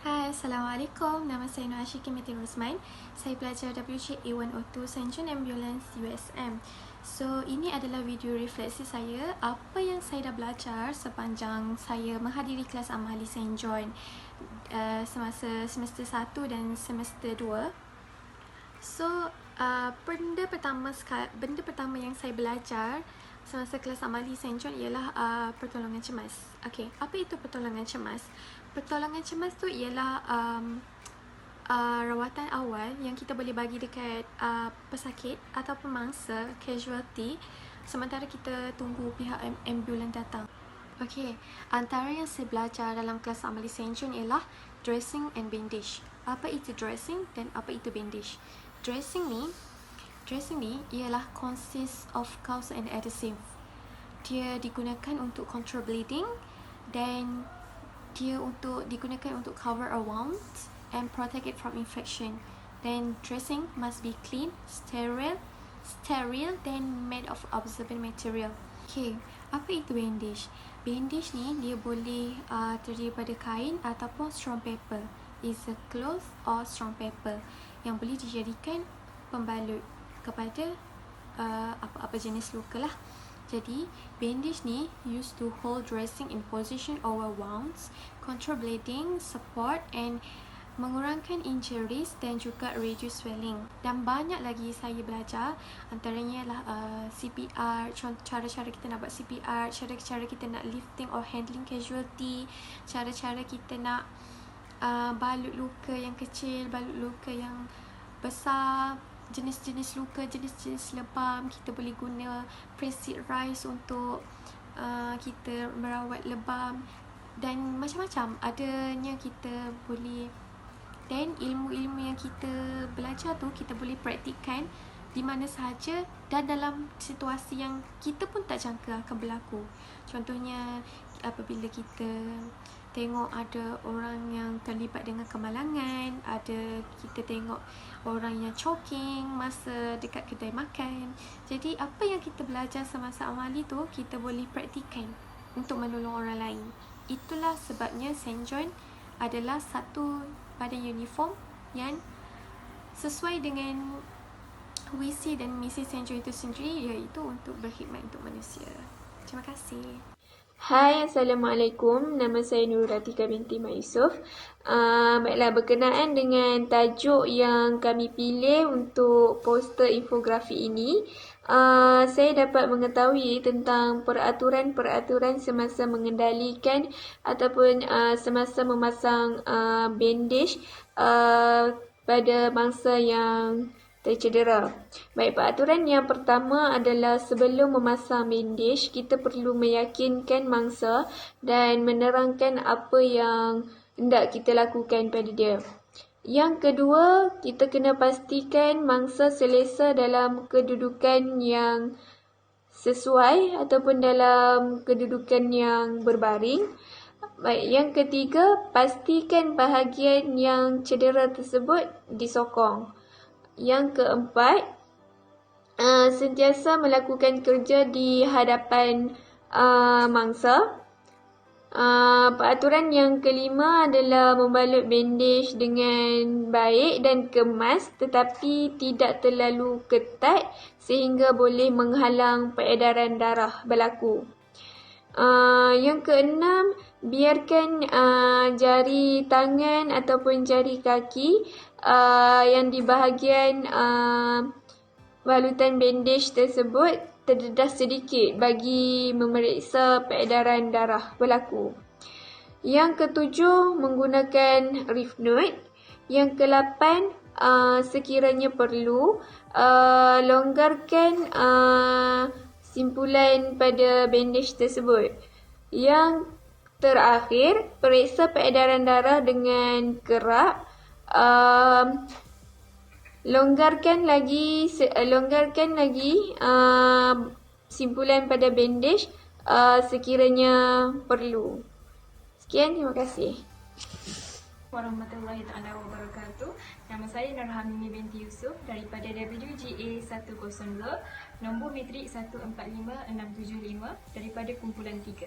Hai, Assalamualaikum. Nama saya Nur Ashiki Metin Rosman. Saya pelajar WJA 102 St. John Ambulance USM. So, ini adalah video refleksi saya apa yang saya dah belajar sepanjang saya menghadiri kelas amali St. John semasa semester 1 dan semester 2. So, benda pertama yang saya belajar semasa kelas amali St. John ialah pertolongan cemas. Okey, apa itu pertolongan cemas? Pertolongan cemas tu ialah rawatan awal yang kita boleh bagi dekat pesakit atau pemangsa casualty sementara kita tunggu pihak ambulan datang. Okey, antara yang saya belajar dalam kelas amali St. John ialah dressing and bandage. Apa itu dressing dan apa itu bandage? Dressing ni ialah consist of gauze and adhesive. Dia digunakan untuk control bleeding dan dia digunakan untuk cover a wound and protect it from infection. Then dressing must be clean, sterile dan made of absorbent material. Okay, apa itu bandage? Bandage ni dia boleh terdiri pada kain ataupun strong paper. Is a cloth or strong paper yang boleh dijadikan pembalut kepada apa-apa jenis luka lah. Jadi, bandage ni used to hold dressing in position over wounds, control bleeding, support and mengurangkan injuries dan juga reduce swelling. Dan banyak lagi saya belajar, antaranya lah CPR, cara-cara kita nak buat CPR, cara-cara kita nak lifting or handling casualty, cara-cara kita nak balut luka yang kecil, balut luka yang besar, jenis-jenis luka, jenis-jenis lebam. Kita boleh guna Presic rice untuk kita merawat lebam dan macam-macam adanya kita boleh. Dan ilmu-ilmu yang kita belajar tu kita boleh praktikkan di mana sahaja dan dalam situasi yang kita pun tak jangka akan berlaku. Contohnya apabila kita tengok ada orang yang terlibat dengan kemalangan, kita tengok orang yang choking masa dekat kedai makan. Jadi apa yang kita belajar semasa amali tu kita boleh praktikkan untuk menolong orang lain. Itulah sebabnya St. John adalah satu badan uniform yang sesuai dengan visi dan misi St. John itu sendiri, iaitu untuk berkhidmat untuk manusia. Terima kasih. Hai, Assalamualaikum. Nama saya Nuratika binti Mak Yusof. Baiklah, berkenaan dengan tajuk yang kami pilih untuk poster infografi ini, saya dapat mengetahui tentang peraturan-peraturan semasa mengendalikan ataupun semasa memasang bandage pada mangsa yang tercedera. Baik, peraturan yang pertama adalah sebelum memasang bandage, kita perlu meyakinkan mangsa dan menerangkan apa yang hendak kita lakukan pada dia. Yang kedua, kita kena pastikan mangsa selesa dalam kedudukan yang sesuai ataupun dalam kedudukan yang berbaring. Baik, yang ketiga, pastikan bahagian yang cedera tersebut disokong. Yang keempat, sentiasa melakukan kerja di hadapan mangsa. Peraturan yang kelima adalah membalut bandage dengan baik dan kemas tetapi tidak terlalu ketat sehingga boleh menghalang peredaran darah berlaku. Yang keenam, biarkan jari tangan ataupun jari kaki yang di bahagian balutan bandage tersebut terdedah sedikit bagi memeriksa peredaran darah berlaku. Yang ketujuh, menggunakan reef note. Yang kelapan, sekiranya perlu, longgarkan simpulan pada bandage tersebut. Yang terakhir, periksa peredaran darah dengan kerap. Longgarkan lagi simpulan pada bandage sekiranya perlu. Sekian, terima kasih. Warahmatullahi taala wabarakatuh. Nama saya Nurhamini binti Yusof daripada WJA 102 nombor matrik 145675 daripada kumpulan 3.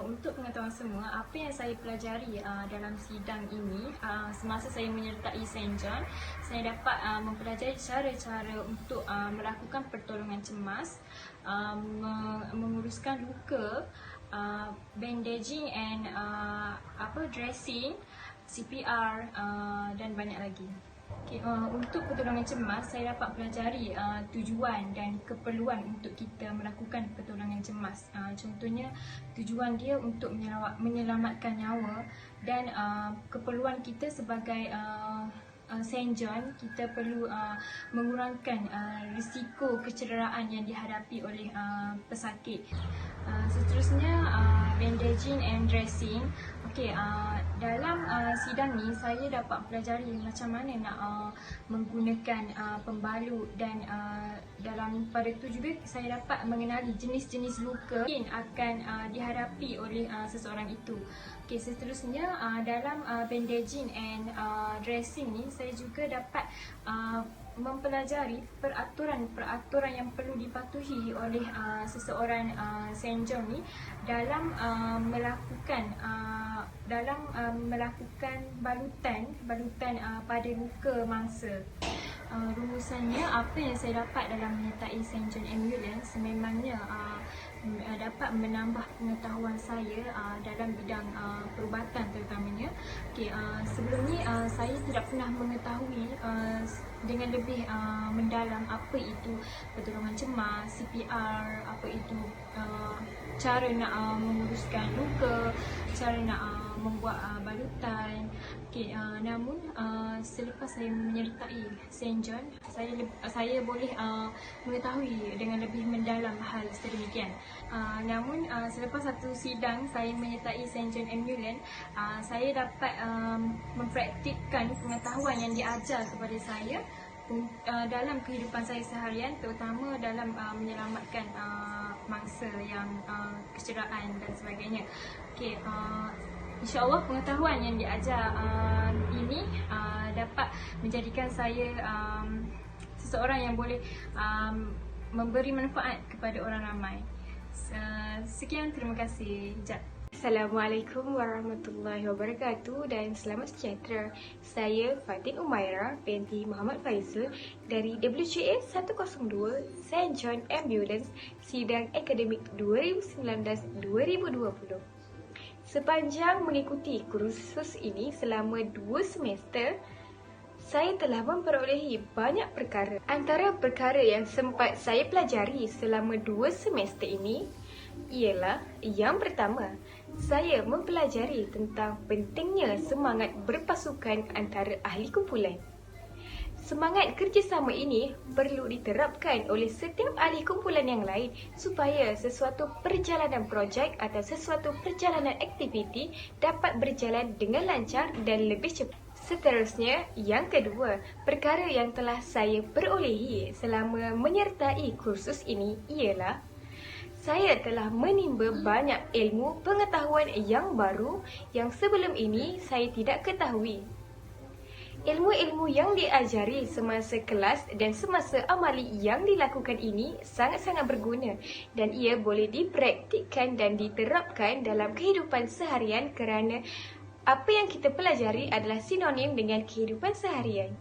Untuk pengetahuan semua, apa yang saya pelajari dalam sidang ini semasa saya menyertai St. John, saya dapat mempelajari cara-cara untuk melakukan pertolongan cemas, menguruskan luka, bandaging and dressing, CPR dan banyak lagi. Untuk pertolongan cemas, saya dapat pelajari tujuan dan keperluan untuk kita melakukan pertolongan cemas. Contohnya, tujuan dia untuk menyelamatkan nyawa dan keperluan kita sebagai St. John, kita perlu mengurangkan risiko kecederaan yang dihadapi oleh pesakit. Seterusnya, bandaging and dressing. Dalam sidang ni saya dapat pelajari macam mana nak menggunakan pembalut dan pada itu juga saya dapat mengenali jenis-jenis luka yang akan dihadapi oleh seseorang itu. Seterusnya dalam bandaging and dressing ni saya juga dapat mempelajari peraturan-peraturan yang perlu dipatuhi oleh seseorang St. John ni dalam melakukan balutan pada luka mangsa. Rumusannya, apa yang saya dapat dalam menyertai St. John Ambulance memangnya dapat menambah pengetahuan saya dalam bidang perubatan terutamanya. Sebelum ni saya tidak pernah mengetahui dengan lebih mendalam apa itu pertolongan cemas, CPR, apa itu cara nak menguruskan luka, cara nak membuat balutan. Namun selepas saya menyertai St. John, saya boleh mengetahui dengan lebih mendalam hal sedemikian. Namun selepas satu sidang saya menyertai St. John Ambulance, saya dapat mempraktikkan pengetahuan yang diajar kepada saya dalam kehidupan saya seharian, terutama dalam menyelamatkan mangsa yang kecederaan dan sebagainya. InsyaAllah pengetahuan yang diajar ini dapat menjadikan saya seseorang yang boleh memberi manfaat kepada orang ramai. Sekian, terima kasih. Assalamualaikum warahmatullahi wabarakatuh dan selamat sejahtera. Saya Fatin Umaira binti Muhammad Faizul dari WCA 102 St. John Ambulance, sidang akademik 2019-2020. Sepanjang mengikuti kursus ini selama 2 semester, saya telah memperolehi banyak perkara. Antara perkara yang sempat saya pelajari selama 2 semester ini ialah yang pertama, saya mempelajari tentang pentingnya semangat berpasukan antara ahli kumpulan. Semangat kerjasama ini perlu diterapkan oleh setiap ahli kumpulan yang lain supaya sesuatu perjalanan projek atau sesuatu perjalanan aktiviti dapat berjalan dengan lancar dan lebih cepat. Seterusnya, yang kedua, perkara yang telah saya perolehi selama menyertai kursus ini ialah saya telah menimba banyak ilmu pengetahuan yang baru yang sebelum ini saya tidak ketahui. Ilmu-ilmu yang diajari semasa kelas dan semasa amali yang dilakukan ini sangat-sangat berguna dan ia boleh dipraktikkan dan diterapkan dalam kehidupan seharian kerana apa yang kita pelajari adalah sinonim dengan kehidupan seharian.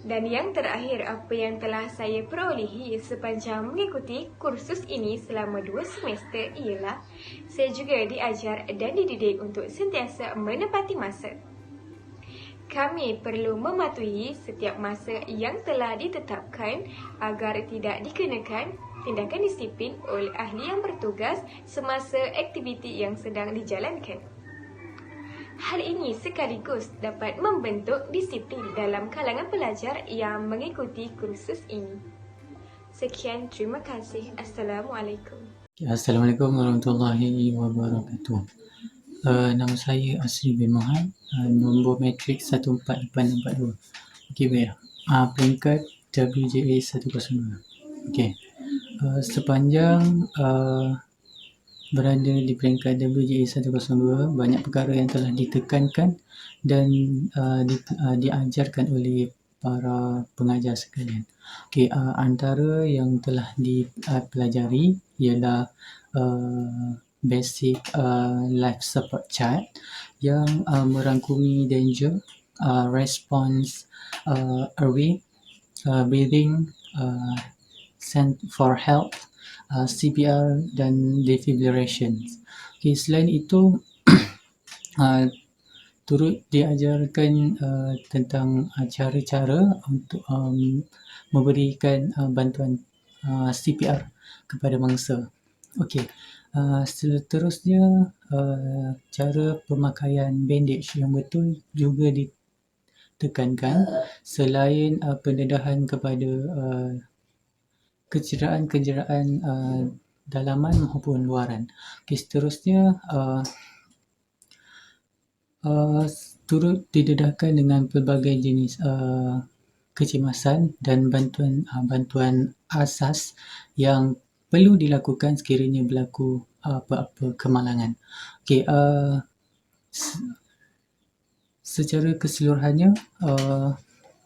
Dan yang terakhir, apa yang telah saya perolehi sepanjang mengikuti kursus ini selama 2 semester ialah saya juga diajar dan dididik untuk sentiasa menepati masa. Kami perlu mematuhi setiap masa yang telah ditetapkan agar tidak dikenakan tindakan disiplin oleh ahli yang bertugas semasa aktiviti yang sedang dijalankan. Hal ini sekaligus dapat membentuk disiplin dalam kalangan pelajar yang mengikuti kursus ini. Sekian, terima kasih. Assalamualaikum. Assalamualaikum warahmatullahi wabarakatuh. Nama saya Asri bin Muhammad, nombor matrik 14842. Baik. Peringkat WJA 102. Sepanjang berada di peringkat WJA 102, banyak perkara yang telah ditekankan dan diajarkan oleh para pengajar sekalian. Okey, antara yang telah dipelajari ialah basic life support chart yang merangkumi danger, response, awake, breathing, send for help, CPR dan defibrillation. Okay, selain itu turut diajarkan tentang cara-cara untuk memberikan bantuan CPR kepada mangsa. Okey, seterusnya cara pemakaian bandage yang betul juga ditekankan selain pendedahan kepada kecederaan-kecederaan dalaman maupun luaran. Okey, seterusnya turut didedahkan dengan pelbagai jenis kecemasan dan bantuan asas yang perlu dilakukan sekiranya berlaku apa-apa kemalangan. Okey, secara keseluruhannya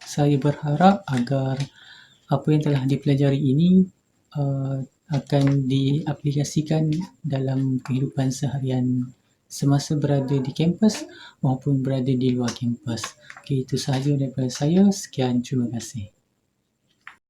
saya berharap agar apa yang telah dipelajari ini akan diaplikasikan dalam kehidupan seharian semasa berada di kampus maupun berada di luar kampus. Okey, itu sahaja daripada saya. Sekian, terima kasih.